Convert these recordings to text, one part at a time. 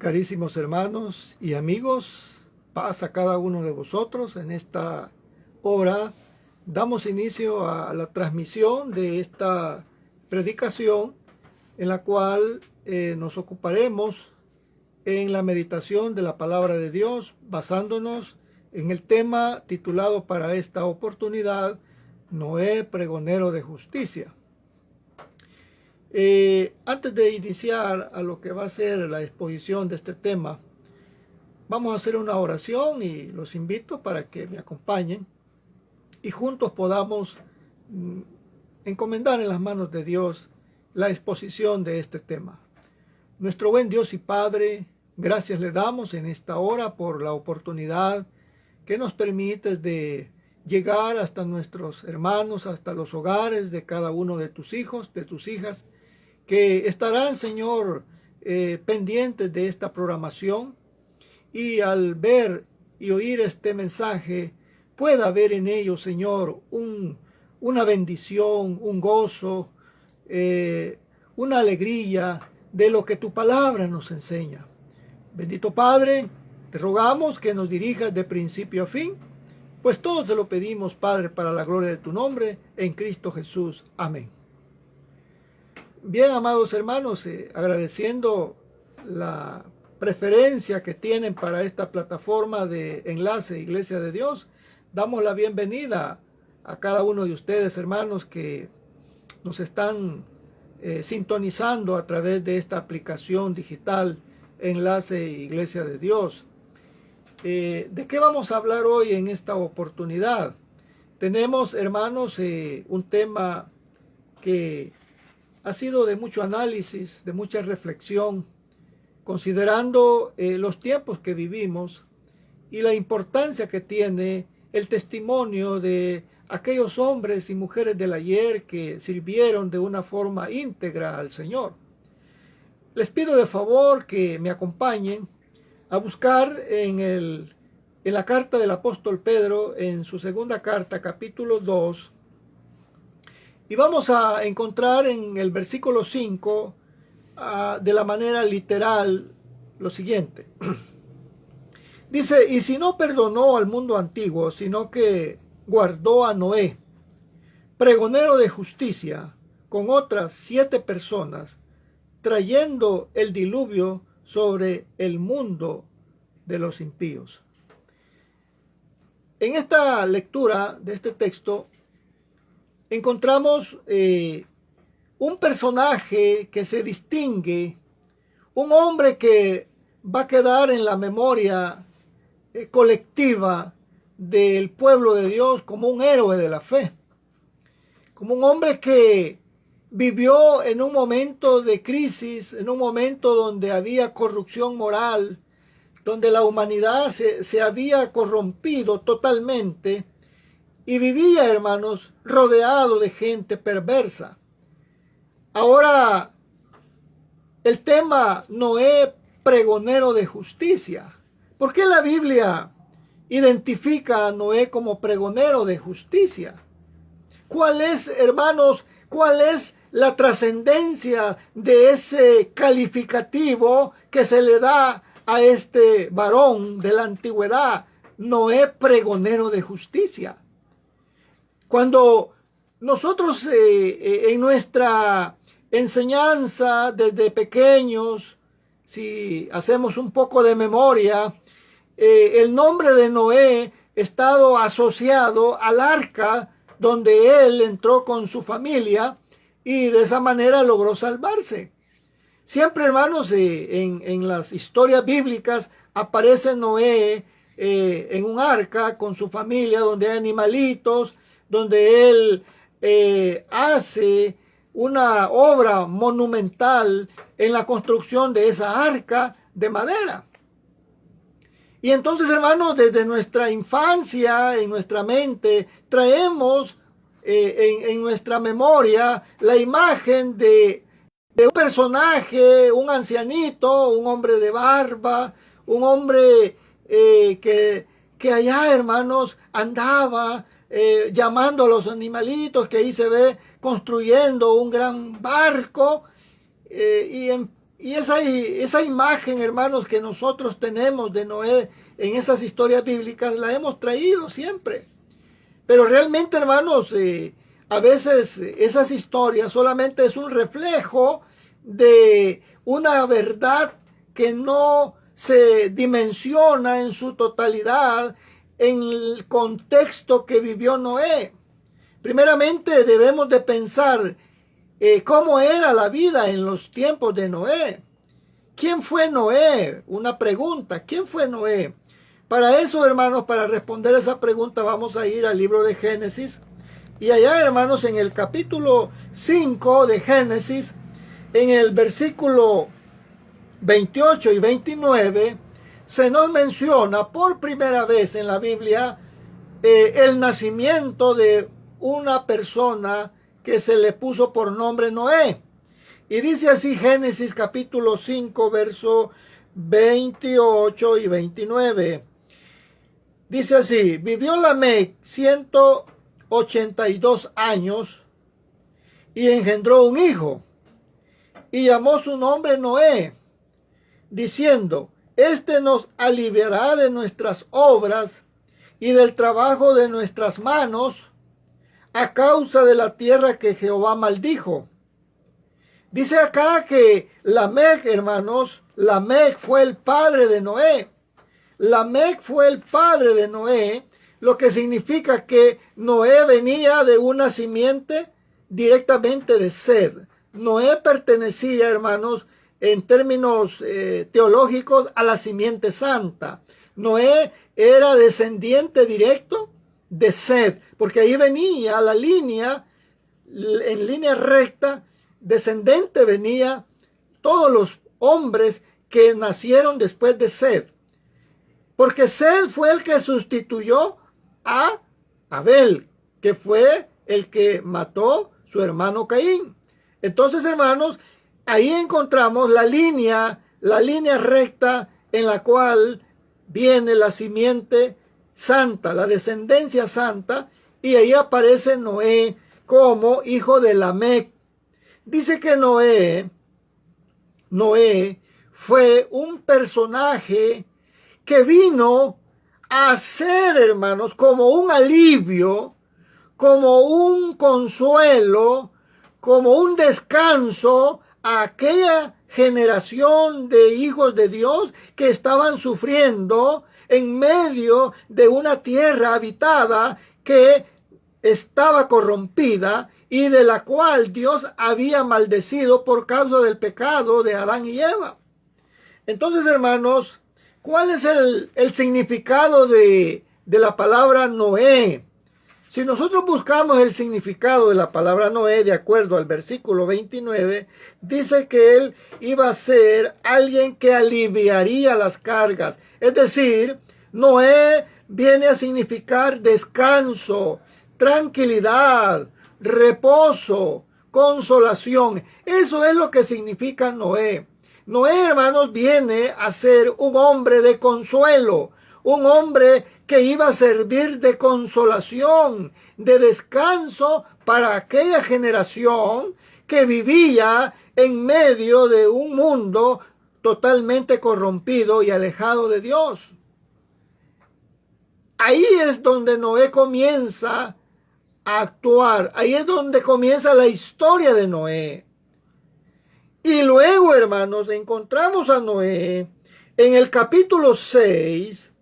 Carísimos hermanos y amigos, paz a cada uno de vosotros. En esta hora damos inicio a la transmisión de esta predicación en la cual nos ocuparemos en la meditación de la palabra de Dios, basándonos en el tema titulado para esta oportunidad, Noé, pregonero de justicia. Antes de iniciar a lo que va a ser la exposición de este tema, vamos a hacer una oración y los invito para que me acompañen y juntos podamos encomendar en las manos de Dios la exposición de este tema. Nuestro buen Dios y Padre, gracias le damos en esta hora por la oportunidad que nos permites de llegar hasta nuestros hermanos, hasta los hogares de cada uno de tus hijos, de tus hijas, que estarán, Señor, pendientes de esta programación, y al ver y oír este mensaje, pueda haber en ellos, Señor, una bendición, un gozo, una alegría de lo que tu palabra nos enseña. Bendito Padre, te rogamos que nos dirijas de principio a fin, pues todo te lo pedimos, Padre, para la gloria de tu nombre, en Cristo Jesús. Amén. Bien, amados hermanos, agradeciendo la preferencia que tienen para esta plataforma de enlace Iglesia de Dios, damos la bienvenida a cada uno de ustedes, hermanos, que nos están sintonizando a través de esta aplicación digital Enlace Iglesia de Dios. ¿De qué vamos a hablar hoy en esta oportunidad? Tenemos, hermanos, un tema que ha sido de mucho análisis, de mucha reflexión, considerando los tiempos que vivimos y la importancia que tiene el testimonio de aquellos hombres y mujeres del ayer que sirvieron de una forma íntegra al Señor. Les pido de favor que me acompañen a buscar en la carta del apóstol Pedro, en su segunda carta, capítulo 2, y vamos a encontrar en el versículo 5 de la manera literal lo siguiente. Dice, y si no perdonó al mundo antiguo, sino que guardó a Noé, pregonero de justicia, con otras 7 personas, trayendo el diluvio sobre el mundo de los impíos. En esta lectura de este texto encontramos un personaje que se distingue, un hombre que va a quedar en la memoria colectiva del pueblo de Dios como un héroe de la fe, como un hombre que vivió en un momento de crisis, en un momento donde había corrupción moral, donde la humanidad se había corrompido totalmente, y vivía, hermanos, rodeado de gente perversa. Ahora, el tema Noé, pregonero de justicia. ¿Por qué la Biblia identifica a Noé como pregonero de justicia? ¿Cuál es, hermanos, cuál es la trascendencia de ese calificativo que se le da a este varón de la antigüedad? Noé, pregonero de justicia. Cuando nosotros en nuestra enseñanza desde pequeños, si hacemos un poco de memoria, el nombre de Noé ha estado asociado al arca donde él entró con su familia y de esa manera logró salvarse. Siempre, hermanos, en las historias bíblicas aparece Noé en un arca con su familia donde hay animalitos, donde él hace una obra monumental en la construcción de esa arca de madera. Y entonces, hermanos, desde nuestra infancia, en nuestra mente, traemos en nuestra memoria la imagen de un personaje, un ancianito, un hombre de barba, un hombre que allá, hermanos, andaba llamando a los animalitos, que ahí se ve construyendo un gran barco, y Y esa imagen, hermanos, que nosotros tenemos de Noé en esas historias bíblicas, la hemos traído siempre. Pero realmente, hermanos, a veces esas historias solamente es un reflejo de una verdad que no se dimensiona en su totalidad en el contexto que vivió Noé. Primeramente debemos de pensar cómo era la vida en los tiempos de Noé. ¿Quién fue Noé? Una pregunta. ¿Quién fue Noé? Para eso, hermanos, para responder esa pregunta vamos a ir al libro de Génesis. Y allá, hermanos, en el capítulo 5 de Génesis, en el versículo 28 y 29, se nos menciona por primera vez en la Biblia el nacimiento de una persona que se le puso por nombre Noé. Y dice así Génesis capítulo 5, verso 28 y 29. Dice así: vivió Lamec 182 años y engendró un hijo, y llamó su nombre Noé, diciendo: este nos aliviará de nuestras obras y del trabajo de nuestras manos, a causa de la tierra que Jehová maldijo. Dice acá que Lamec, hermanos, Lamec fue el padre de Noé. Lamec fue el padre de Noé, lo que significa que Noé venía de una simiente directamente de Sed. Noé pertenecía, hermanos, en términos teológicos, a la simiente santa. Noé era descendiente directo de Sed, porque ahí venía la línea, en línea recta, descendente venía todos los hombres que nacieron después de Sed. Porque Sed fue el que sustituyó a Abel, que fue el que mató su hermano Caín. Entonces, hermanos, ahí encontramos la línea recta en la cual viene la simiente santa, la descendencia santa, y ahí aparece Noé como hijo de Lamec. Dice que Noé fue un personaje que vino a ser, hermanos, como un alivio, como un consuelo, como un descanso a aquella generación de hijos de Dios que estaban sufriendo en medio de una tierra habitada que estaba corrompida y de la cual Dios había maldecido por causa del pecado de Adán y Eva. Entonces, hermanos, ¿cuál es el significado de la palabra Noé? Si nosotros buscamos el significado de la palabra Noé, de acuerdo al versículo 29, dice que él iba a ser alguien que aliviaría las cargas. Es decir, Noé viene a significar descanso, tranquilidad, reposo, consolación. Eso es lo que significa Noé. Noé, hermanos, viene a ser un hombre de consuelo, un hombre que iba a servir de consolación, de descanso para aquella generación que vivía en medio de un mundo totalmente corrompido y alejado de Dios. Ahí es donde Noé comienza a actuar, ahí es donde comienza la historia de Noé. Y luego, hermanos, encontramos a Noé en el capítulo 6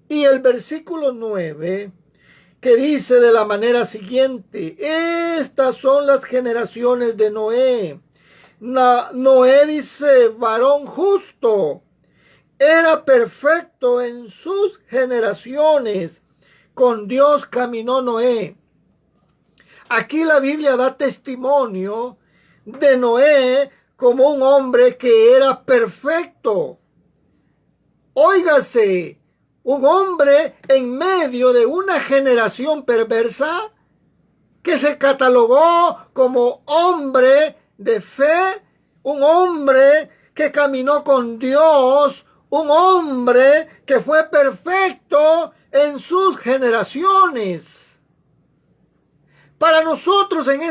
y el versículo 9, que dice de la manera siguiente: estas son las generaciones de Noé. Noé dice, varón justo, era perfecto en sus generaciones. Con Dios caminó Noé. Aquí la Biblia da testimonio de Noé como un hombre que era perfecto. Óigase, un hombre en medio de una generación perversa que se catalogó como hombre de fe, un hombre que caminó con Dios, un hombre que fue perfecto en sus generaciones. Para nosotros en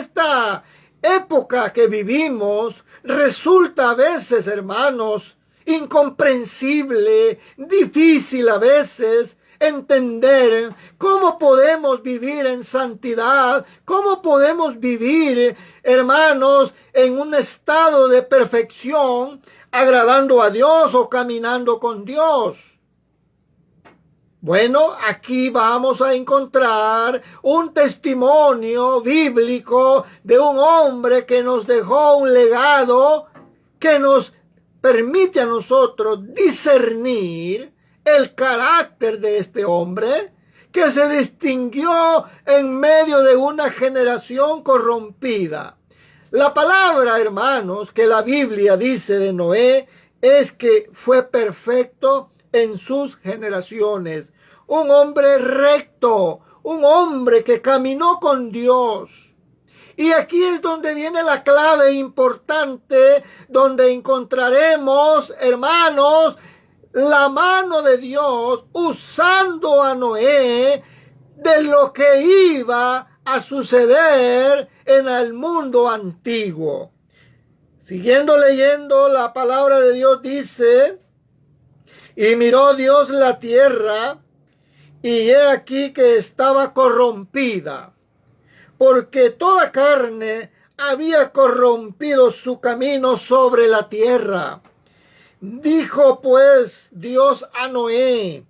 época que vivimos resulta a veces, hermanos, incomprensible, difícil a veces entender cómo podemos vivir en santidad, cómo podemos vivir, hermanos, en un estado de perfección, agradando a Dios o caminando con Dios. Bueno, aquí vamos a encontrar un testimonio bíblico de un hombre que nos dejó un legado que nos permite a nosotros discernir el carácter de este hombre que se distinguió en medio de una generación corrompida. La palabra, hermanos, que la Biblia dice de Noé es que fue perfecto en sus generaciones. Un hombre recto, un hombre que caminó con Dios. Y aquí es donde viene la clave importante, donde encontraremos, hermanos, la mano de Dios usando a Noé de lo que iba a suceder en el mundo antiguo. Siguiendo leyendo, la palabra de Dios dice: y miró Dios la tierra, y he aquí que estaba corrompida, porque toda carne había corrompido su camino sobre la tierra. Dijo pues Dios a Noé: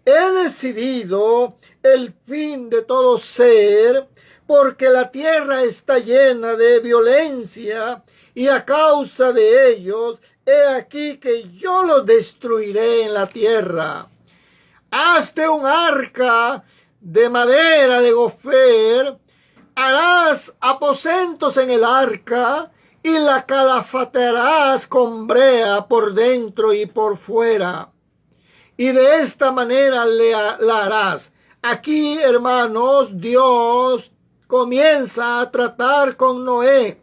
he decidido el fin de todo ser, porque la tierra está llena de violencia, y a causa de ellos, he aquí que yo los destruiré en la tierra. Hazte un arca de madera de gofer, harás aposentos en el arca, y la calafatearás con brea por dentro y por fuera. Y de esta manera la harás. Aquí, hermanos, Dios comienza a tratar con Noé.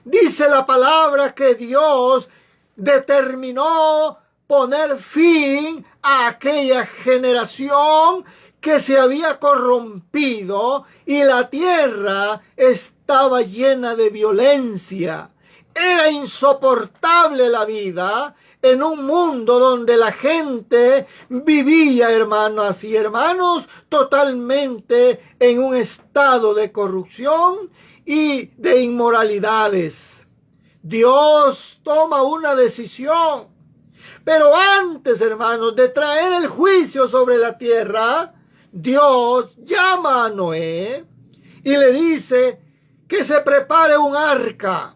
Dice la palabra que Dios determinó poner fin a aquella generación que se había corrompido, y la tierra estaba llena de violencia. Era insoportable la vida en un mundo donde la gente vivía, hermanas y hermanos, totalmente en un estado de corrupción y de inmoralidades. Dios toma una decisión, pero antes, hermanos, de traer el juicio sobre la tierra, Dios llama a Noé y le dice que se prepare un arca.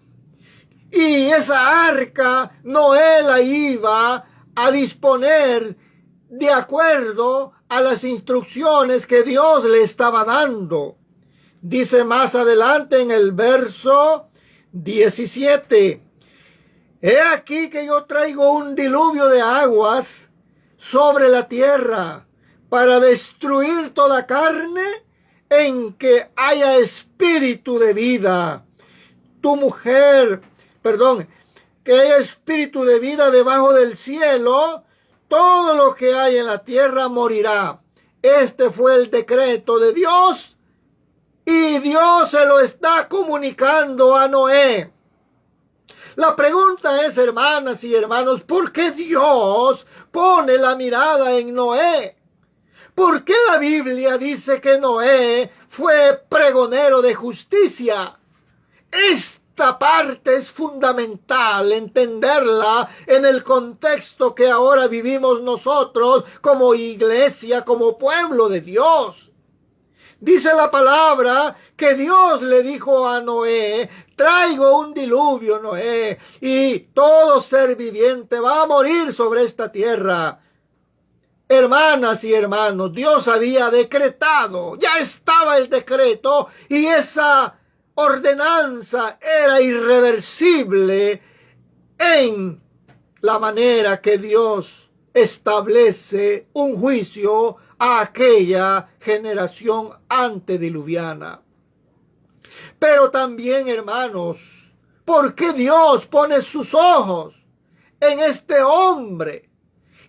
Y esa arca Noé la iba a disponer de acuerdo a las instrucciones que Dios le estaba dando. Dice más adelante en el verso 17: he aquí que yo traigo un diluvio de aguas sobre la tierra para destruir toda carne en que haya espíritu de vida. Que haya espíritu de vida debajo del cielo, todo lo que hay en la tierra morirá. Este fue el decreto de Dios, y Dios se lo está comunicando a Noé. La pregunta es, hermanas y hermanos, ¿por qué Dios pone la mirada en Noé? ¿Por qué la Biblia dice que Noé fue pregonero de justicia? Esta parte es fundamental entenderla en el contexto que ahora vivimos nosotros como iglesia, como pueblo de Dios. Dice la palabra que Dios le dijo a Noé: traigo un diluvio, Noé, y todo ser viviente va a morir sobre esta tierra. Hermanas y hermanos, Dios había decretado, ya estaba el decreto, y esa ordenanza era irreversible en la manera que Dios establece un juicio a aquella generación antediluviana. Pero también, hermanos, ¿por qué Dios pone sus ojos en este hombre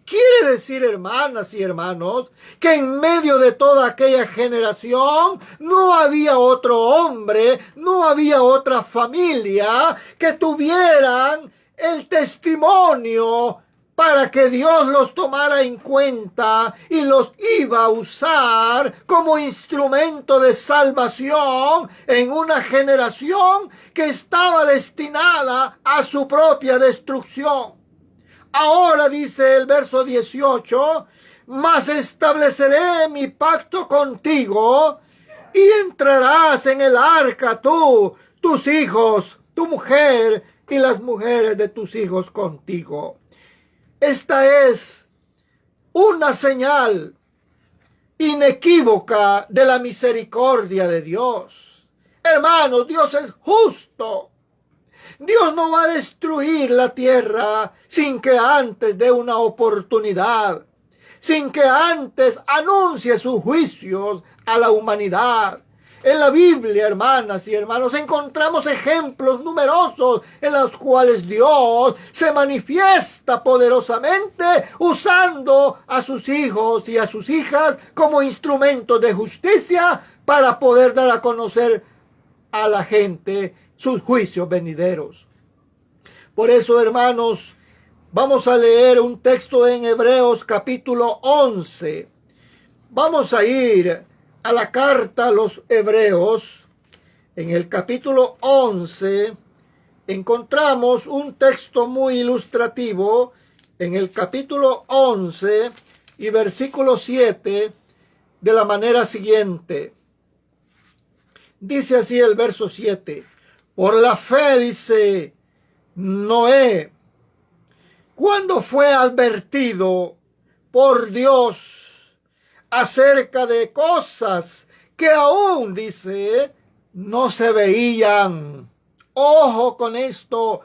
Quiere decir, hermanas y hermanos, que en medio de toda aquella generación no había otro hombre, no había otra familia que tuvieran el testimonio para que Dios los tomara en cuenta y los iba a usar como instrumento de salvación en una generación que estaba destinada a su propia destrucción. Ahora dice el verso 18, mas estableceré mi pacto contigo y entrarás en el arca tú, tus hijos, tu mujer y las mujeres de tus hijos contigo. Esta es una señal inequívoca de la misericordia de Dios. Hermanos, Dios es justo. Dios no va a destruir la tierra sin que antes dé una oportunidad, sin que antes anuncie sus juicios a la humanidad. En la Biblia, hermanas y hermanos, encontramos ejemplos numerosos en los cuales Dios se manifiesta poderosamente usando a sus hijos y a sus hijas como instrumentos de justicia para poder dar a conocer a la gente sus juicios venideros. Por eso, hermanos, vamos a leer un texto en Hebreos capítulo 11. Vamos a ir a la carta a los Hebreos. En el capítulo 11 encontramos un texto muy ilustrativo. En el capítulo 11 y versículo 7 de la manera siguiente. Dice así el verso 7. Por la fe, dice Noé, cuando fue advertido por Dios acerca de cosas que aún, dice, no se veían. Ojo con esto.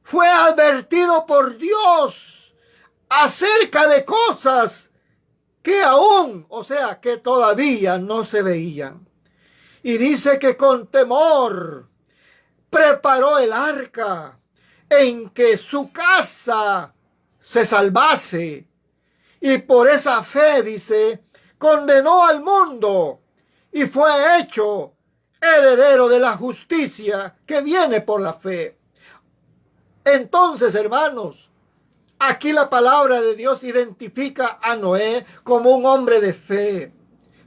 Fue advertido por Dios acerca de cosas que aún, o sea, que todavía no se veían. Y dice que con temor preparó el arca en que su casa se salvase. Y por esa fe, dice, condenó al mundo y fue hecho heredero de la justicia que viene por la fe. Entonces, hermanos, aquí la palabra de Dios identifica a Noé como un hombre de fe.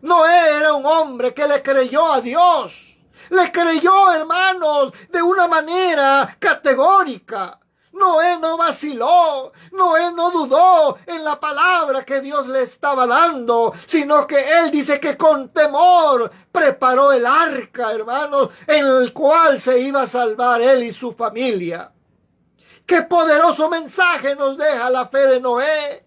Noé era un hombre que le creyó a Dios. Le creyó, hermanos, de una manera categórica. Noé no vaciló, Noé no dudó en la palabra que Dios le estaba dando, sino que él dice que con temor preparó el arca, hermanos, en el cual se iba a salvar él y su familia. ¡Qué poderoso mensaje nos deja la fe de Noé!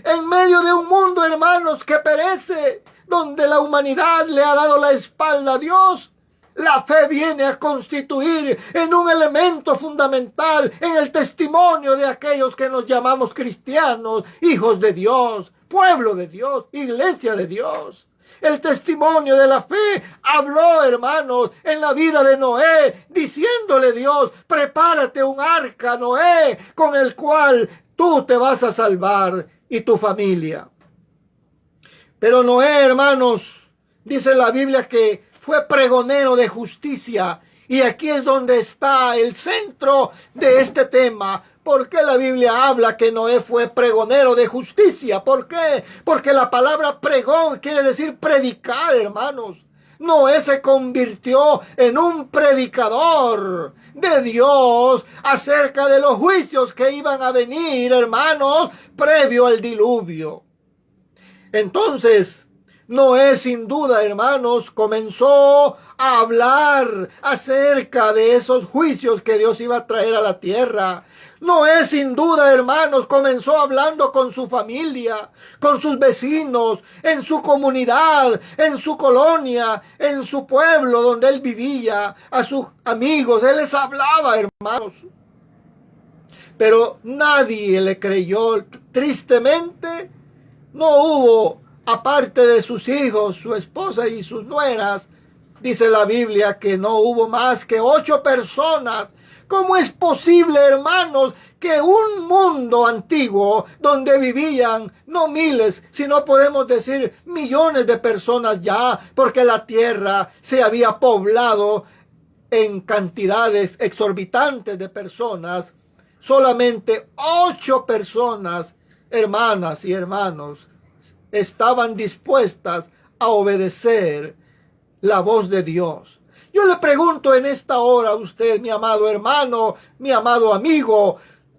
En medio de un mundo, hermanos, que perece, donde la humanidad le ha dado la espalda a Dios, la fe viene a constituir en un elemento fundamental en el testimonio de aquellos que nos llamamos cristianos, hijos de Dios, pueblo de Dios, iglesia de Dios. El testimonio de la fe habló, hermanos, en la vida de Noé, diciéndole Dios, prepárate un arca, Noé, con el cual tú te vas a salvar y tu familia. Pero Noé, hermanos, dice la Biblia que fue pregonero de justicia. Y aquí es donde está el centro de este tema. ¿Por qué la Biblia habla que Noé fue pregonero de justicia? ¿Por qué? Porque la palabra pregón quiere decir predicar, hermanos. Noé se convirtió en un predicador de Dios acerca de los juicios que iban a venir, hermanos, previo al diluvio. Entonces, Noé, sin duda, hermanos, comenzó a hablar acerca de esos juicios que Dios iba a traer a la tierra. Noé, sin duda, hermanos, comenzó hablando con su familia, con sus vecinos, en su comunidad, en su colonia, en su pueblo donde él vivía, a sus amigos. Él les hablaba, hermanos. Pero nadie le creyó. Tristemente, no hubo, aparte de sus hijos, su esposa y sus nueras, dice la Biblia que no hubo más que 8 personas. ¿Cómo es posible, hermanos, que un mundo antiguo donde vivían no miles, sino podemos decir millones de personas ya, porque la tierra se había poblado en cantidades exorbitantes de personas, solamente 8 personas, hermanas y hermanos, estaban dispuestas a obedecer la voz de Dios. Yo le pregunto en esta hora a usted, mi amado hermano, mi amado amigo,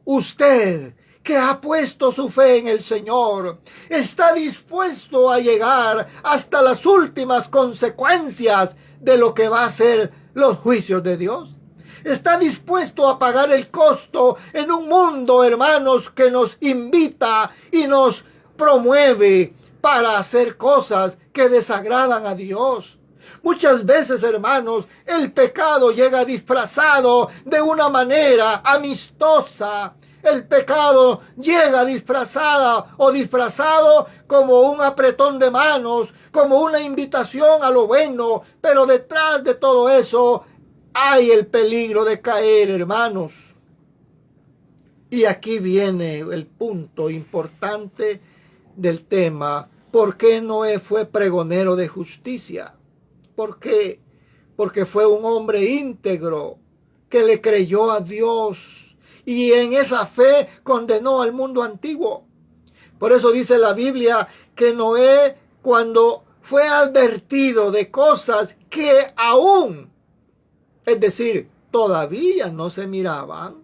usted que ha puesto su fe en el Señor, ¿está dispuesto a llegar hasta las últimas consecuencias de lo que va a ser los juicios de Dios? ¿Está dispuesto a pagar el costo en un mundo, hermanos, que nos invita y nos promueve para hacer cosas que desagradan a Dios? Muchas veces, hermanos, el pecado llega disfrazado de una manera amistosa. El pecado llega disfrazado como un apretón de manos, como una invitación a lo bueno, pero detrás de todo eso hay el peligro de caer, hermanos. Y aquí viene el punto importante del tema. ¿Por qué Noé fue pregonero de justicia? ¿Por qué? Porque fue un hombre íntegro que le creyó a Dios y en esa fe condenó al mundo antiguo. Por eso dice la Biblia que Noé, cuando fue advertido de cosas que aún, es decir, todavía no se miraban,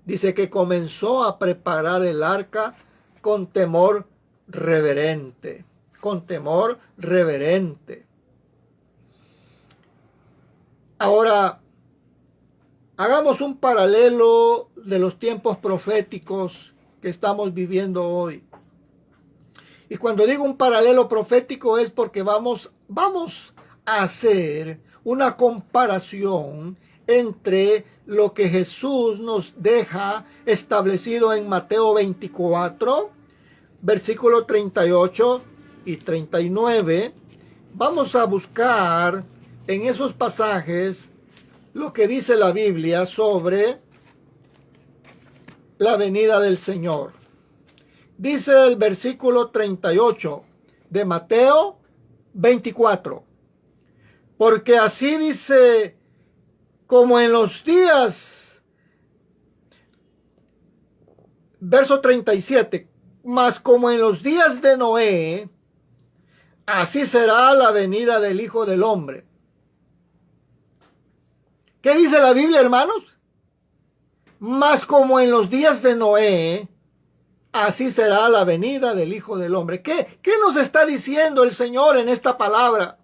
dice que comenzó a preparar el arca con temor reverente, con temor reverente. Ahora, hagamos un paralelo de los tiempos proféticos que estamos viviendo hoy. Y cuando digo un paralelo profético es porque vamos a hacer una comparación entre lo que Jesús nos deja establecido en Mateo 24, versículo 38 y 39. Vamos a buscar en esos pasajes lo que dice la Biblia sobre la venida del Señor. Dice el versículo 38 de Mateo 24. Porque así dice, como en los días, verso 37, mas como en los días de Noé, así será la venida del Hijo del Hombre. ¿Qué dice la Biblia, hermanos? Mas como en los días de Noé, así será la venida del Hijo del Hombre. ¿Qué nos está diciendo el Señor en esta palabra?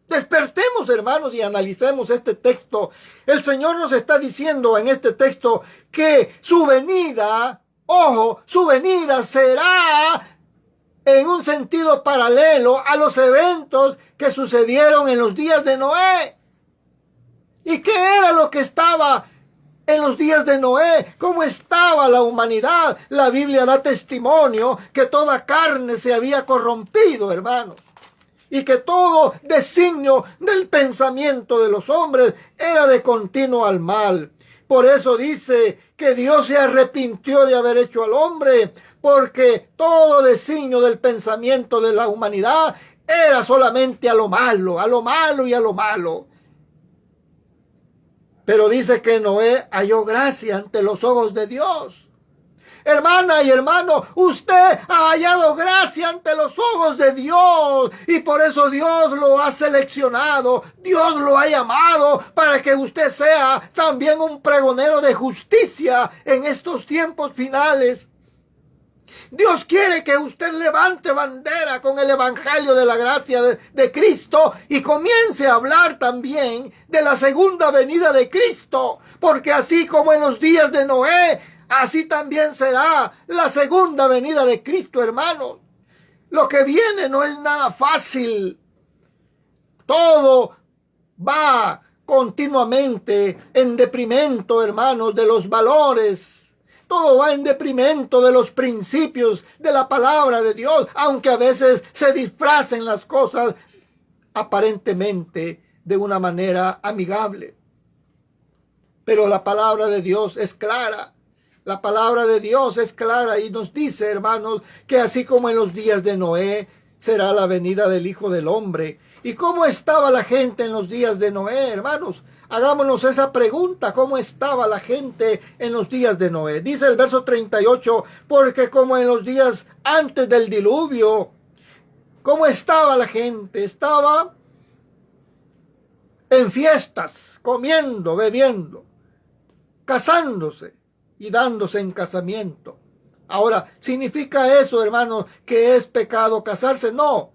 Despertemos, hermanos, y analicemos este texto. El Señor nos está diciendo en este texto que su venida, ojo, su venida será en un sentido paralelo a los eventos que sucedieron en los días de Noé. ¿Y qué era lo que estaba en los días de Noé? ¿Cómo estaba la humanidad? La Biblia da testimonio que toda carne se había corrompido, hermanos. Y que todo designio del pensamiento de los hombres era de continuo al mal. Por eso dice que Dios se arrepintió de haber hecho al hombre, porque todo designio del pensamiento de la humanidad era solamente a lo malo y a lo malo. Pero dice que Noé halló gracia ante los ojos de Dios. Hermana y hermano, usted ha hallado gracia ante los ojos de Dios y por eso Dios lo ha seleccionado, Dios lo ha llamado para que usted sea también un pregonero de justicia en estos tiempos finales. Dios quiere que usted levante bandera con el evangelio de la gracia de Cristo y comience a hablar también de la segunda venida de Cristo, porque así como en los días de Noé, así también será la segunda venida de Cristo, hermanos. Lo que viene no es nada fácil. Todo va continuamente en deprimento, hermanos, de los valores. Todo va en deprimento de los principios de la palabra de Dios, aunque a veces se disfracen las cosas aparentemente de una manera amigable. Pero la palabra de Dios es clara. La palabra de Dios es clara y nos dice, hermanos, que así como en los días de Noé, será la venida del Hijo del Hombre. ¿Y cómo estaba la gente en los días de Noé, hermanos? Hagámonos esa pregunta, ¿cómo estaba la gente en los días de Noé? Dice el verso 38, porque como en los días antes del diluvio, ¿cómo estaba la gente? Estaba en fiestas, comiendo, bebiendo, casándose y dándose en casamiento. Ahora, ¿significa eso, hermanos, que es pecado casarse? No,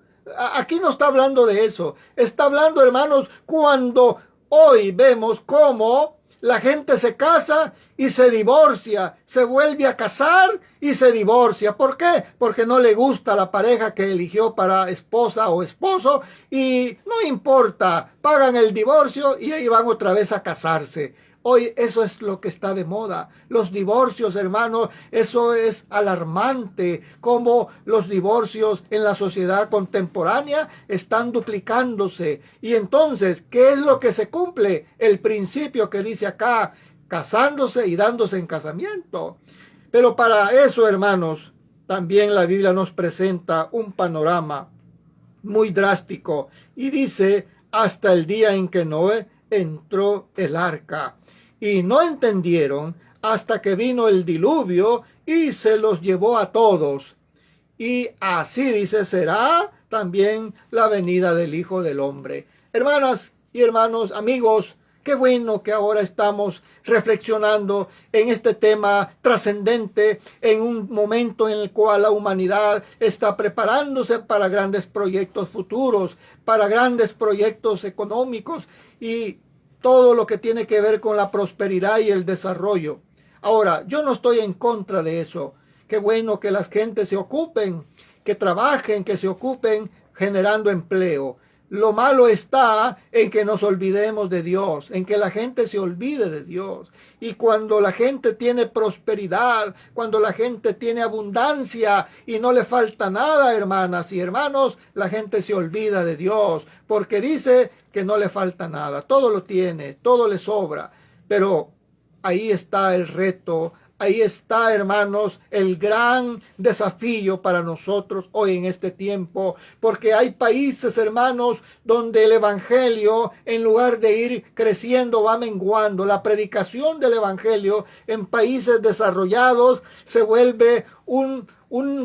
aquí no está hablando de eso. Está hablando, hermanos, cuando hoy vemos cómo la gente se casa y se divorcia, se vuelve a casar y se divorcia. ¿Por qué? Porque no le gusta la pareja que eligió para esposa o esposo y no importa, pagan el divorcio y ahí van otra vez a casarse. Hoy eso es lo que está de moda. Los divorcios, hermanos, eso es alarmante. Como los divorcios en la sociedad contemporánea están duplicándose. Y entonces, ¿qué es lo que se cumple? El principio que dice acá, casándose y dándose en casamiento. Pero para eso, hermanos, también la Biblia nos presenta un panorama muy drástico. Y dice, hasta el día en que Noé entró el arca. Y no entendieron hasta que vino el diluvio y se los llevó a todos. Y así dice, será también la venida del Hijo del Hombre. Hermanas y hermanos, amigos, qué bueno que ahora estamos reflexionando en este tema trascendente, en un momento en el cual la humanidad está preparándose para grandes proyectos futuros, para grandes proyectos económicos y todo lo que tiene que ver con la prosperidad y el desarrollo. Ahora, yo no estoy en contra de eso. Qué bueno que las gentes se ocupen, que trabajen, que se ocupen generando empleo. Lo malo está en que nos olvidemos de Dios, en que la gente se olvide de Dios. Y cuando la gente tiene prosperidad, cuando la gente tiene abundancia y no le falta nada, hermanas y hermanos, la gente se olvida de Dios, porque dice que no le falta nada, todo lo tiene, todo le sobra. Pero ahí está el reto, ahí está, hermanos, el gran desafío para nosotros hoy en este tiempo, porque hay países, hermanos, donde el evangelio, en lugar de ir creciendo, va menguando. La predicación del evangelio en países desarrollados se vuelve un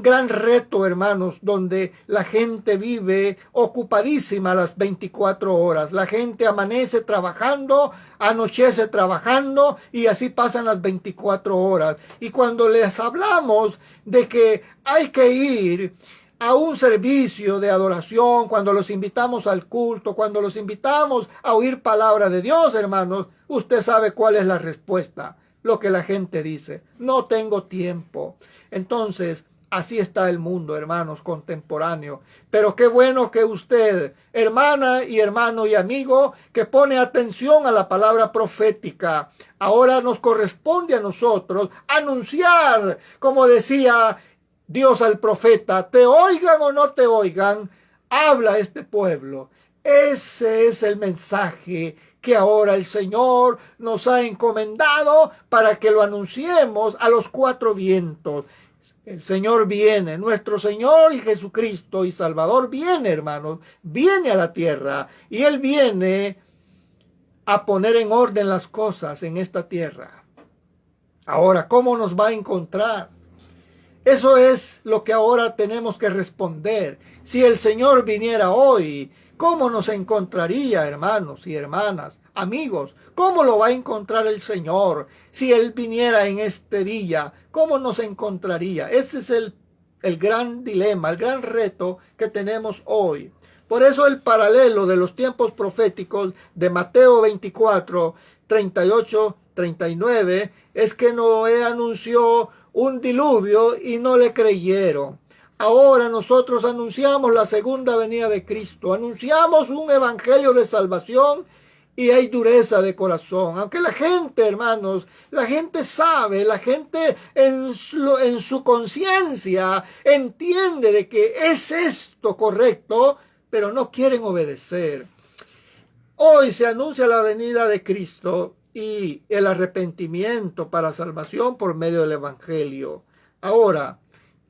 gran reto, hermanos, donde la gente vive ocupadísima las 24 horas. La gente amanece trabajando, anochece trabajando y así pasan las 24 horas. Y cuando les hablamos de que hay que ir a un servicio de adoración, cuando los invitamos al culto, cuando los invitamos a oír palabra de Dios, hermanos, usted sabe cuál es la respuesta. Lo que la gente dice, no tengo tiempo. Entonces, así está el mundo, hermanos, contemporáneo. Pero qué bueno que usted, hermana y hermano y amigo, que pone atención a la palabra profética. Ahora nos corresponde a nosotros anunciar, como decía Dios al profeta, te oigan o no te oigan, habla a este pueblo. Ese es el mensaje que ahora el Señor nos ha encomendado para que lo anunciemos a los cuatro vientos. El Señor viene, nuestro Señor y Jesucristo y Salvador viene, hermanos, viene a la tierra y Él viene a poner en orden las cosas en esta tierra. Ahora, ¿cómo nos va a encontrar? Eso es lo que ahora tenemos que responder. Si el Señor viniera hoy, ¿cómo nos encontraría, hermanos y hermanas, amigos? ¿Cómo lo va a encontrar el Señor? Si Él viniera en este día, ¿cómo nos encontraría? Ese es el gran dilema, el gran reto que tenemos hoy. Por eso el paralelo de los tiempos proféticos de Mateo 24, 38, 39, es que Noé anunció un diluvio y no le creyeron. Ahora nosotros anunciamos la segunda venida de Cristo, anunciamos un evangelio de salvación y hay dureza de corazón. Aunque la gente, hermanos, la gente sabe, la gente en su conciencia entiende de que es esto correcto, pero no quieren obedecer. Hoy se anuncia la venida de Cristo y el arrepentimiento para salvación por medio del Evangelio. Ahora,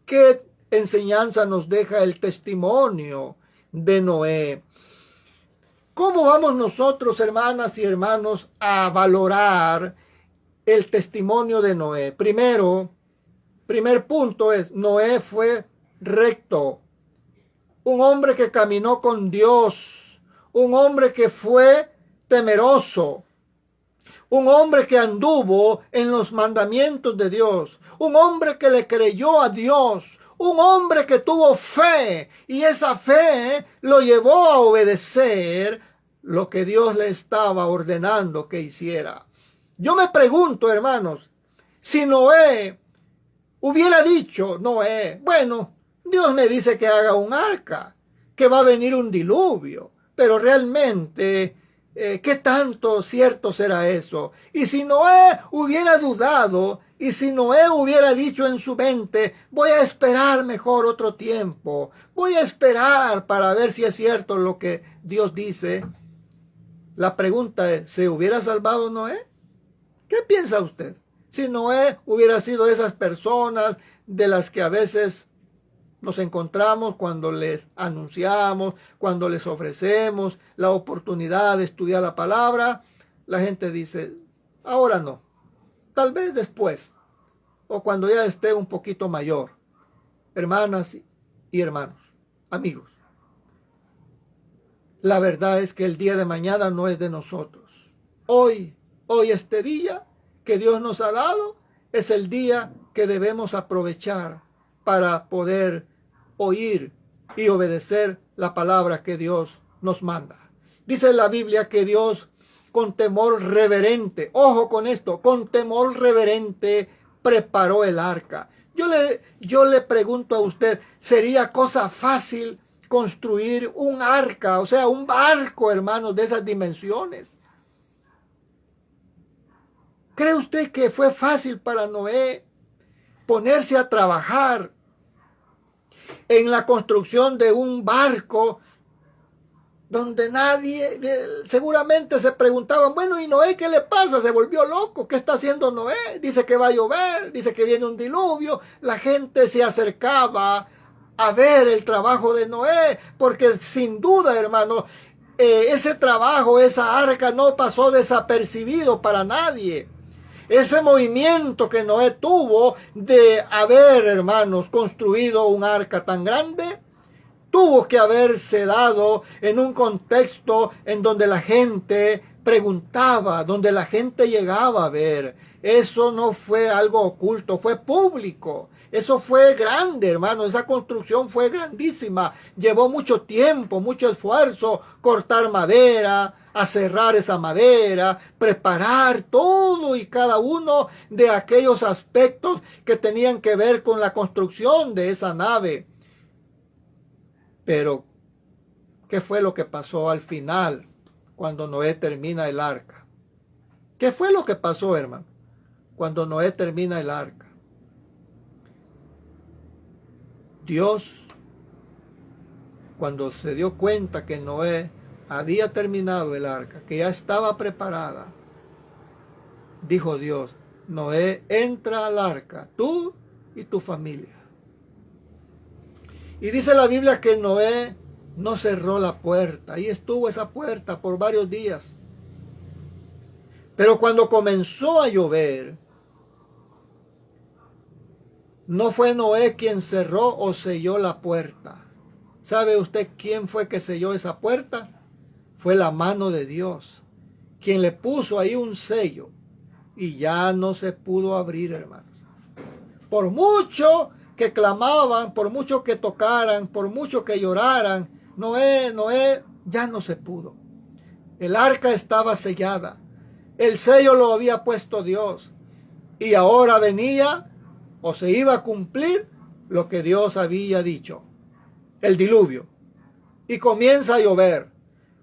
¿qué enseñanza nos deja el testimonio de Noé? ¿Cómo vamos nosotros, hermanas y hermanos, a valorar el testimonio de Noé? Primer punto es, Noé fue recto, un hombre que caminó con Dios, un hombre que fue temeroso, un hombre que anduvo en los mandamientos de Dios, un hombre que le creyó a Dios, un hombre que tuvo fe y esa fe lo llevó a obedecer lo que Dios le estaba ordenando que hiciera. Yo me pregunto, hermanos, si Noé hubiera dicho, bueno, Dios me dice que haga un arca, que va a venir un diluvio, pero realmente, ¿qué tanto cierto será eso? Y si Noé hubiera dudado, y si Noé hubiera dicho en su mente, voy a esperar mejor otro tiempo, voy a esperar para ver si es cierto lo que Dios dice, la pregunta es, ¿se hubiera salvado Noé? ¿Qué piensa usted? Si Noé hubiera sido de esas personas de las que a veces nos encontramos cuando les anunciamos, cuando les ofrecemos la oportunidad de estudiar la palabra, la gente dice, ahora no, tal vez después, o cuando ya esté un poquito mayor. Hermanas y hermanos, amigos, la verdad es que el día de mañana no es de nosotros. Hoy este día que Dios nos ha dado, es el día que debemos aprovechar para poder oír y obedecer la palabra que Dios nos manda. Dice la Biblia que Dios con temor reverente, ojo con esto, con temor reverente preparó el arca. Yo le pregunto a usted, ¿sería cosa fácil construir un arca, o sea, un barco, hermanos, de esas dimensiones? ¿Cree usted que fue fácil para Noé ponerse a trabajar en la construcción de un barco donde nadie, seguramente se preguntaban, bueno, ¿y Noé qué le pasa? ¿Se volvió loco? ¿Qué está haciendo Noé? Dice que va a llover, dice que viene un diluvio. La gente se acercaba a ver el trabajo de Noé, porque sin duda, hermano, ese trabajo, esa arca no pasó desapercibido para nadie. Ese movimiento que Noé tuvo de haber, hermanos, construido un arca tan grande, tuvo que haberse dado en un contexto en donde la gente preguntaba, donde la gente llegaba a ver. Eso no fue algo oculto, fue público. Eso fue grande, hermano. Esa construcción fue grandísima. Llevó mucho tiempo, mucho esfuerzo, cortar madera, aserrar esa madera, preparar todo y cada uno de aquellos aspectos que tenían que ver con la construcción de esa nave. Pero, ¿qué fue lo que pasó al final cuando Noé termina el arca? ¿Qué fue lo que pasó, hermano, cuando Noé termina el arca? Dios, cuando se dio cuenta que Noé había terminado el arca, que ya estaba preparada, dijo Dios, Noé, entra al arca, tú y tu familia. Y dice la Biblia que Noé no cerró la puerta. Ahí estuvo esa puerta por varios días. Pero cuando comenzó a llover, no fue Noé quien cerró o selló la puerta. ¿Sabe usted quién fue que selló esa puerta? Fue la mano de Dios, quien le puso ahí un sello y ya no se pudo abrir, hermanos. Por mucho que clamaban, por mucho que tocaran, por mucho que lloraran, Noé, ya no se pudo. El arca estaba sellada. El sello lo había puesto Dios. Y ahora venía o se iba a cumplir lo que Dios había dicho. El diluvio. Y comienza a llover.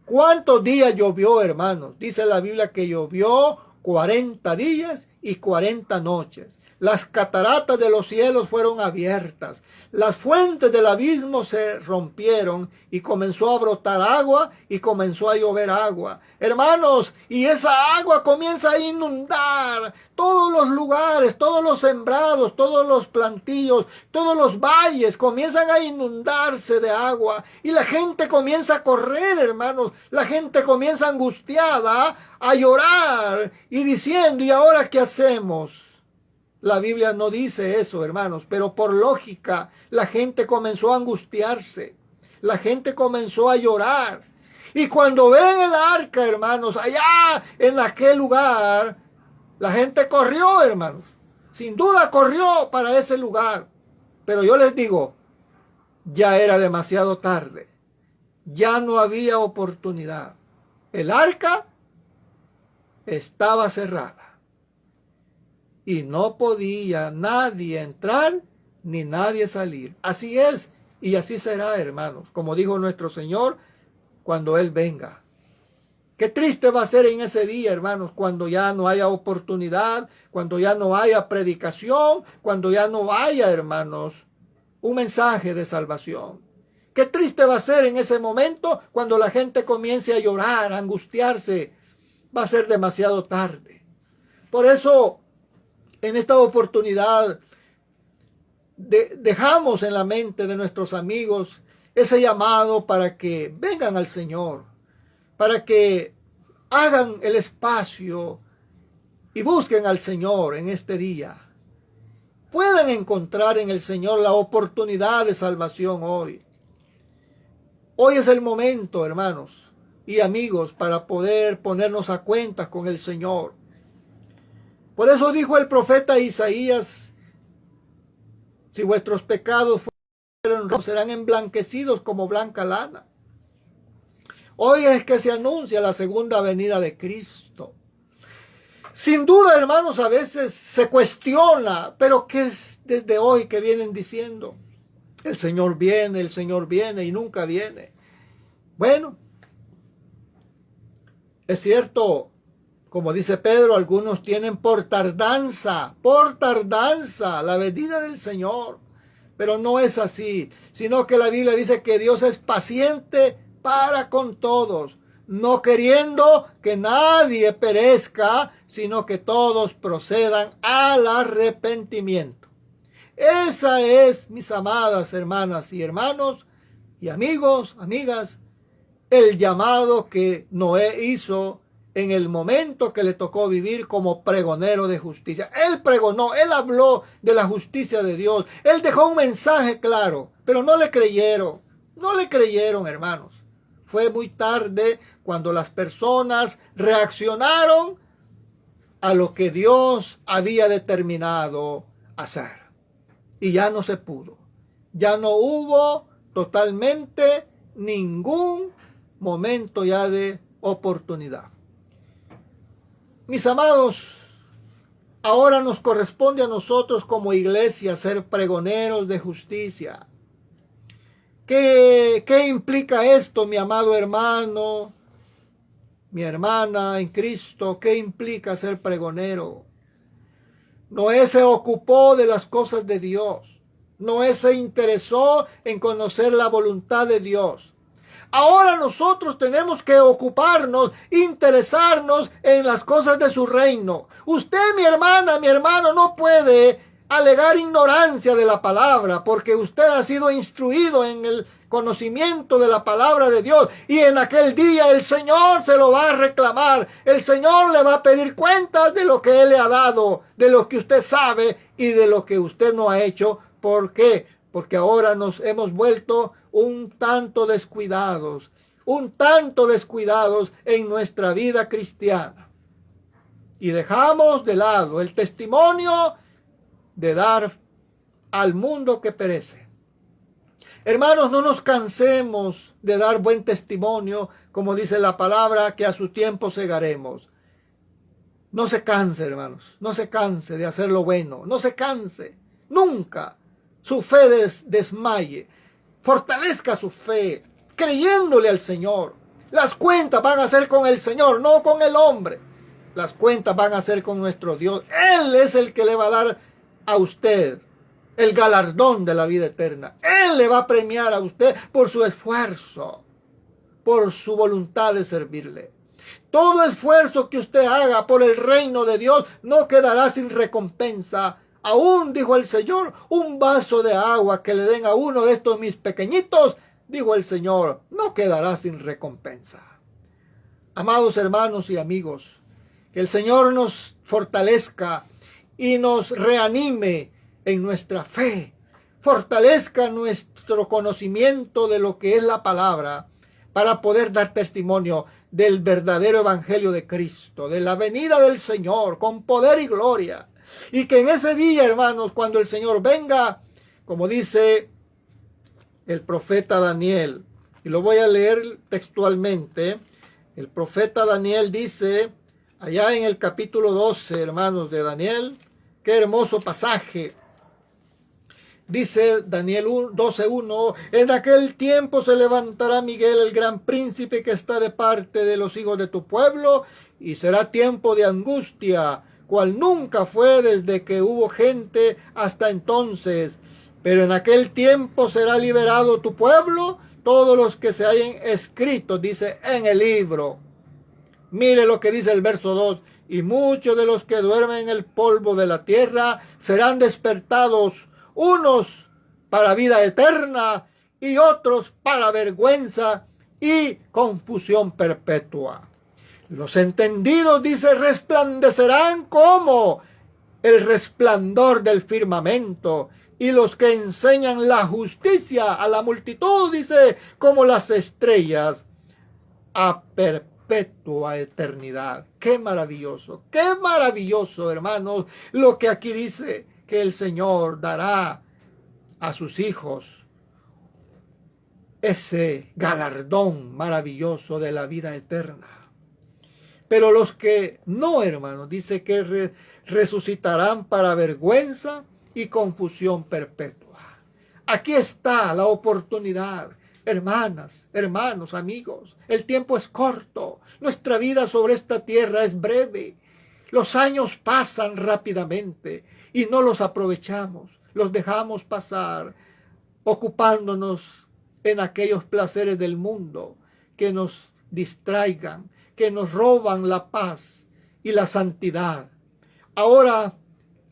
¿Cuántos días llovió, hermanos? Dice la Biblia que llovió 40 días y 40 noches. las cataratas de los cielos fueron abiertas, las fuentes del abismo se rompieron y comenzó a brotar agua y comenzó a llover agua. Hermanos, y esa agua comienza a inundar todos los lugares, todos los sembrados, todos los plantíos, todos los valles comienzan a inundarse de agua y la gente comienza a correr, hermanos, la gente comienza angustiada a llorar y diciendo, ¿y ahora qué hacemos? La Biblia no dice eso, hermanos, pero por lógica la gente comenzó a angustiarse, la gente comenzó a llorar. Y cuando ven el arca, hermanos, allá en aquel lugar, la gente corrió, hermanos. Sin duda corrió para ese lugar. Pero yo les digo, ya era demasiado tarde. Ya no había oportunidad. El arca estaba cerrada. Y no podía nadie entrar ni nadie salir. Así es y así será, hermanos. Como dijo nuestro Señor, cuando Él venga. Qué triste va a ser en ese día, hermanos, cuando ya no haya oportunidad, cuando ya no haya predicación, cuando ya no haya, hermanos, un mensaje de salvación. Qué triste va a ser en ese momento cuando la gente comience a llorar, a angustiarse. Va a ser demasiado tarde. Por eso, en esta oportunidad, dejamos en la mente de nuestros amigos ese llamado para que vengan al Señor, para que hagan el espacio y busquen al Señor en este día. Pueden encontrar en el Señor la oportunidad de salvación hoy. Hoy es el momento, hermanos y amigos, para poder ponernos a cuentas con el Señor. Por eso dijo el profeta Isaías, si vuestros pecados fueran rojos, serán emblanquecidos como blanca lana. Hoy es que se anuncia la segunda venida de Cristo. Sin duda, hermanos, a veces se cuestiona, pero ¿qué es desde hoy que vienen diciendo? El Señor viene y nunca viene. Bueno, es cierto, como dice Pedro, algunos tienen por tardanza la venida del Señor. Pero no es así, sino que la Biblia dice que Dios es paciente para con todos, no queriendo que nadie perezca, sino que todos procedan al arrepentimiento. Esa es, mis amadas hermanas y hermanos, y amigos, amigas, el llamado que Noé hizo en el momento que le tocó vivir como pregonero de justicia. Él pregonó, él habló de la justicia de Dios. Él dejó un mensaje claro, pero no le creyeron. No le creyeron, hermanos. Fue muy tarde cuando las personas reaccionaron a lo que Dios había determinado hacer. Y ya no se pudo. Ya no hubo totalmente ningún momento ya de oportunidad. Mis amados, ahora nos corresponde a nosotros como iglesia ser pregoneros de justicia. ¿Qué implica esto, mi amado hermano, mi hermana en Cristo? ¿Qué implica ser pregonero? Noé se ocupó de las cosas de Dios. Noé se interesó en conocer la voluntad de Dios. Ahora nosotros tenemos que ocuparnos, interesarnos en las cosas de su reino. Usted, mi hermana, mi hermano, no puede alegar ignorancia de la palabra, porque usted ha sido instruido en el conocimiento de la palabra de Dios. Y en aquel día el Señor se lo va a reclamar. El Señor le va a pedir cuentas de lo que Él le ha dado, de lo que usted sabe y de lo que usted no ha hecho. ¿Por qué? Porque ahora nos hemos vuelto un tanto descuidados en nuestra vida cristiana. Y dejamos de lado el testimonio de dar al mundo que perece. Hermanos, no nos cansemos de dar buen testimonio, como dice la palabra, que a su tiempo segaremos. No se canse, hermanos, no se canse de hacer lo bueno, no se canse, nunca su fe desmaye. Fortalezca su fe, creyéndole al Señor. Las cuentas van a ser con el Señor, no con el hombre. Las cuentas van a ser con nuestro Dios. Él es el que le va a dar a usted el galardón de la vida eterna. Él le va a premiar a usted por su esfuerzo, por su voluntad de servirle. Todo esfuerzo que usted haga por el reino de Dios no quedará sin recompensa. Aún, dijo el Señor, un vaso de agua que le den a uno de estos mis pequeñitos, dijo el Señor, no quedará sin recompensa. Amados hermanos y amigos, que el Señor nos fortalezca y nos reanime en nuestra fe, fortalezca nuestro conocimiento de lo que es la palabra para poder dar testimonio del verdadero evangelio de Cristo, de la venida del Señor con poder y gloria. Y que en ese día, hermanos, cuando el Señor venga, como dice el profeta Daniel, y lo voy a leer textualmente, el profeta Daniel dice, allá en el capítulo 12, hermanos, de Daniel, qué hermoso pasaje. Dice Daniel 12:1, en aquel tiempo se levantará Miguel, el gran príncipe que está de parte de los hijos de tu pueblo, y será tiempo de angustia, cual nunca fue desde que hubo gente hasta entonces. Pero en aquel tiempo será liberado tu pueblo, todos los que se hayan escrito, dice, en el libro. Mire lo que dice el verso 2. Y muchos de los que duermen en el polvo de la tierra serán despertados, unos para vida eterna y otros para vergüenza y confusión perpetua. Los entendidos, dice, resplandecerán como el resplandor del firmamento, y los que enseñan la justicia a la multitud, dice, como las estrellas a perpetua eternidad. Qué maravilloso, hermanos, lo que aquí dice, que el Señor dará a sus hijos ese galardón maravilloso de la vida eterna. Pero los que no, hermanos, dice que resucitarán para vergüenza y confusión perpetua. Aquí está la oportunidad, hermanas, hermanos, amigos. El tiempo es corto. Nuestra vida sobre esta tierra es breve. Los años pasan rápidamente y no los aprovechamos. Los dejamos pasar ocupándonos en aquellos placeres del mundo que nos distraigan, que nos roban la paz y la santidad. Ahora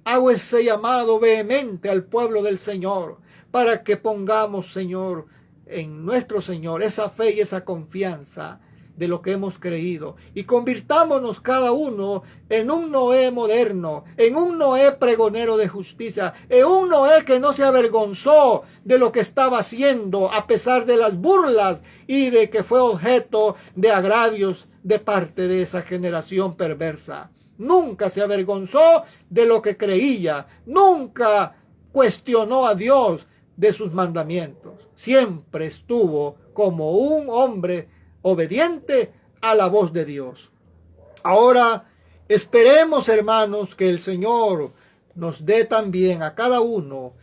hago ese llamado vehemente al pueblo del Señor para que pongamos, Señor, en nuestro Señor esa fe y esa confianza de lo que hemos creído, y convirtámonos cada uno en un Noé moderno, en un Noé pregonero de justicia, en un Noé que no se avergonzó de lo que estaba haciendo a pesar de las burlas y de que fue objeto de agravios de parte de esa generación perversa. Nunca se avergonzó de lo que creía, nunca cuestionó a Dios de sus mandamientos. Siempre estuvo como un hombre obediente a la voz de Dios. Ahora esperemos, hermanos, que el Señor nos dé también a cada uno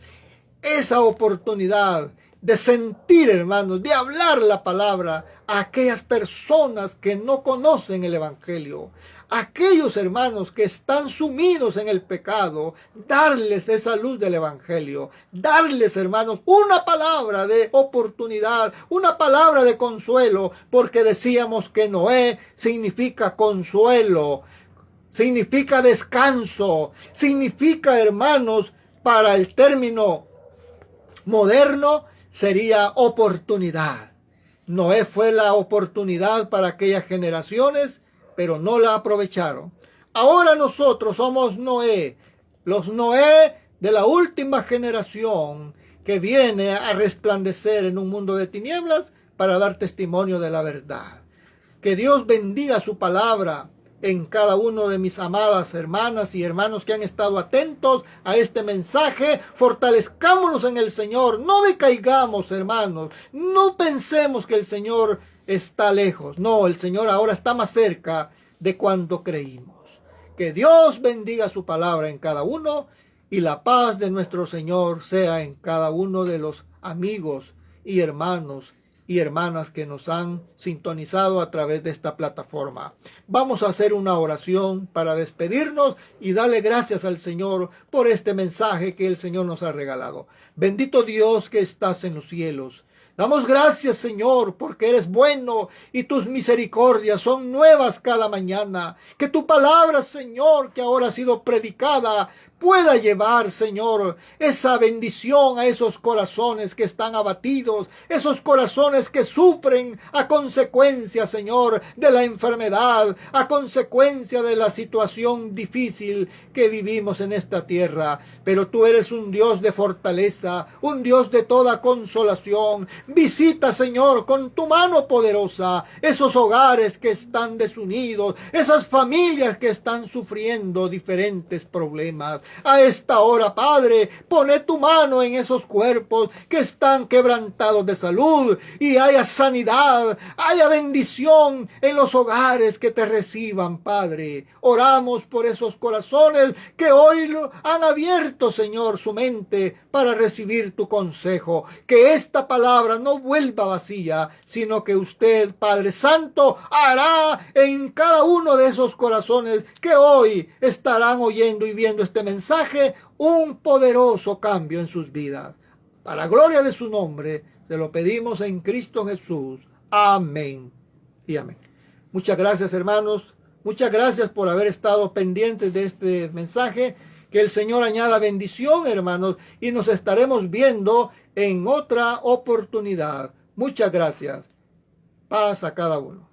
esa oportunidad de sentir, hermanos, de hablar la palabra a aquellas personas que no conocen el Evangelio, aquellos hermanos que están sumidos en el pecado, darles esa luz del Evangelio, darles, hermanos, una palabra de oportunidad, una palabra de consuelo, porque decíamos que Noé significa consuelo, significa descanso, significa, hermanos, para el término moderno, sería oportunidad. Noé fue la oportunidad para aquellas generaciones, pero no la aprovecharon. Ahora nosotros somos Noé, los Noé de la última generación que viene a resplandecer en un mundo de tinieblas para dar testimonio de la verdad. Que Dios bendiga su palabra en cada uno de mis amadas hermanas y hermanos que han estado atentos a este mensaje. Fortalezcámonos en el Señor, no decaigamos, hermanos, no pensemos que el Señor está lejos. No, el Señor ahora está más cerca de cuando creímos. Que Dios bendiga su palabra en cada uno y la paz de nuestro Señor sea en cada uno de los amigos y hermanos y hermanas que nos han sintonizado a través de esta plataforma. Vamos a hacer una oración para despedirnos y darle gracias al Señor por este mensaje que el Señor nos ha regalado. Bendito Dios que estás en los cielos. Damos gracias, Señor, porque eres bueno y tus misericordias son nuevas cada mañana. Que tu palabra, Señor, que ahora ha sido predicada, pueda llevar, Señor, esa bendición a esos corazones que están abatidos, esos corazones que sufren a consecuencia, Señor, de la enfermedad, a consecuencia de la situación difícil que vivimos en esta tierra. Pero tú eres un Dios de fortaleza, un Dios de toda consolación. Visita, Señor, con tu mano poderosa esos hogares que están desunidos, esas familias que están sufriendo diferentes problemas. A esta hora, Padre, pone tu mano en esos cuerpos que están quebrantados de salud y haya sanidad, haya bendición en los hogares que te reciban, Padre. Oramos por esos corazones que hoy han abierto, Señor, su mente para recibir tu consejo. Que esta palabra no vuelva vacía, sino que usted, Padre Santo, hará en cada uno de esos corazones que hoy estarán oyendo y viendo este mensaje un poderoso cambio en sus vidas. Para gloria de su nombre, te lo pedimos en Cristo Jesús. Amén y amén. Muchas gracias, hermanos. Muchas gracias por haber estado pendientes de este mensaje. Que el Señor añada bendición, hermanos, y nos estaremos viendo en otra oportunidad. Muchas gracias. Paz a cada uno.